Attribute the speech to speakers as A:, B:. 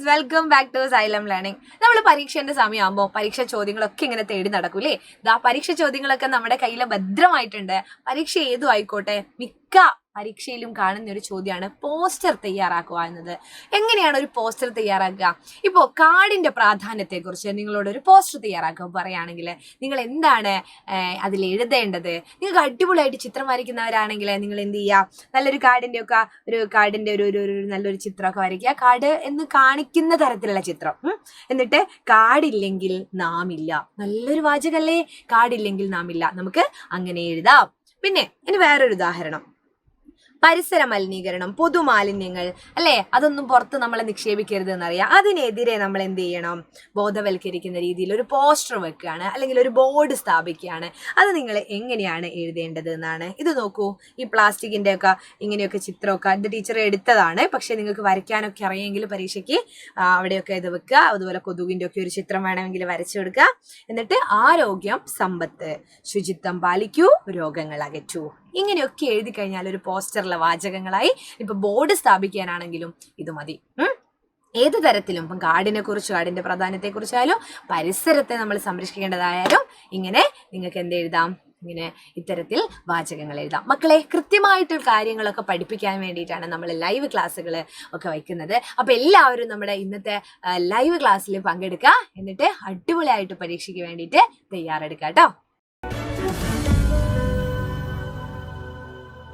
A: Guys, welcome back to Xylem learning. നമ്മൾ പരീക്ഷേന്റെ സമയമാകുമ്പോൾ പരീക്ഷ ചോദ്യങ്ങളൊക്കെ ഇങ്ങനെ തേടി നടക്കൂലേ. പരീക്ഷ ചോദ്യങ്ങളൊക്കെ നമ്മുടെ കയ്യിൽ ഭദ്രമായിട്ടുണ്ട്. പരീക്ഷ ഏതും ആയിക്കോട്ടെ, മിക്ക പരീക്ഷയിലും കാണുന്ന ഒരു ചോദ്യമാണ് പോസ്റ്റർ തയ്യാറാക്കുക എന്നത്. എങ്ങനെയാണ് ഒരു പോസ്റ്റർ തയ്യാറാക്കുക? ഇപ്പോൾ കാർഡിന്റെ പ്രാധാന്യത്തെക്കുറിച്ച് നിങ്ങളോട് ഒരു പോസ്റ്റർ തയ്യാറാക്കുക പറയുകയാണെങ്കിൽ നിങ്ങൾ എന്താണ് അതിൽ എഴുതേണ്ടത്? നിങ്ങൾക്ക് അടിപൊളിയായിട്ട് ചിത്രം വരയ്ക്കുന്നവരാണെങ്കിൽ നിങ്ങൾ എന്ത് ചെയ്യുക, നല്ലൊരു കാർഡിന്റെ ഒരു നല്ലൊരു ചിത്രമൊക്കെ വരയ്ക്കുക. കാർഡ് എന്ന് കാണിക്കുന്ന തരത്തിലുള്ള ചിത്രം. എന്നിട്ട് കാർഡില്ലെങ്കിൽ നാം ഇല്ല. നല്ലൊരു വാചകല്ലേ, കാർഡില്ലെങ്കിൽ നാം ഇല്ല. നമുക്ക് അങ്ങനെ എഴുതാം. പിന്നെ ഇനി വേറൊരു ഉദാഹരണം, പരിസര മലിനീകരണം, പൊതുമാലിന്യങ്ങൾ അല്ലേ, അതൊന്നും പുറത്ത് നമ്മൾ നിക്ഷേപിക്കരുത് എന്നറിയാം. അതിനെതിരെ നമ്മൾ എന്ത് ചെയ്യണം? ബോധവൽക്കരിക്കുന്ന രീതിയിൽ ഒരു പോസ്റ്റർ വെക്കുകയാണ്, അല്ലെങ്കിൽ ഒരു ബോർഡ് സ്ഥാപിക്കുകയാണ്. അത് നിങ്ങൾ എങ്ങനെയാണ് എഴുതേണ്ടത് എന്നാണ്. ഇത് നോക്കൂ, ഈ പ്ലാസ്റ്റിക്കിന്റെ ഒക്കെ ഇങ്ങനെയൊക്കെ ചിത്രമൊക്കെ ഇത് ടീച്ചർ എടുത്തതാണ്. പക്ഷെ നിങ്ങൾക്ക് വരയ്ക്കാനൊക്കെ അറിയെങ്കിൽ പരീക്ഷയ്ക്ക് അവിടെയൊക്കെ ഇത് വെക്കുക. അതുപോലെ കൊതുകിന്റെ ഒക്കെ ഒരു ചിത്രം വേണമെങ്കിൽ വരച്ചു കൊടുക്കുക. എന്നിട്ട് ആരോഗ്യം, സമ്പത്ത്, ശുചിത്വം പാലിക്കൂ, രോഗങ്ങൾ അകറ്റൂ. ഇങ്ങനെയൊക്കെ എഴുതി കഴിഞ്ഞാൽ ഒരു പോസ്റ്ററിലെ വാചകങ്ങളായി. ഇപ്പൊ ബോർഡ് സ്ഥാപിക്കാനാണെങ്കിലും ഇത് മതി. ഏത് തരത്തിലും, ഇപ്പം കാടിനെ കുറിച്ച്, കാടിന്റെ പ്രാധാന്യത്തെ കുറിച്ചായാലും പരിസരത്തെ നമ്മൾ സംരക്ഷിക്കേണ്ടതായാലും ഇങ്ങനെ നിങ്ങൾക്ക് എന്ത് എഴുതാം? ഇങ്ങനെ ഇത്തരത്തിൽ വാചകങ്ങൾ എഴുതാം. മക്കളെ, കൃത്യമായിട്ട് കാര്യങ്ങളൊക്കെ പഠിപ്പിക്കാൻ വേണ്ടിയിട്ടാണ് നമ്മൾ ലൈവ് ക്ലാസ്സുകൾ ഒക്കെ വയ്ക്കുന്നത്. അപ്പൊ എല്ലാവരും നമ്മുടെ ഇന്നത്തെ ലൈവ് ക്ലാസ്സിൽ പങ്കെടുക്കുക. എന്നിട്ട് അടിപൊളിയായിട്ട് പരീക്ഷയ്ക്ക് വേണ്ടിയിട്ട് തയ്യാറെടുക്കുക കേട്ടോ.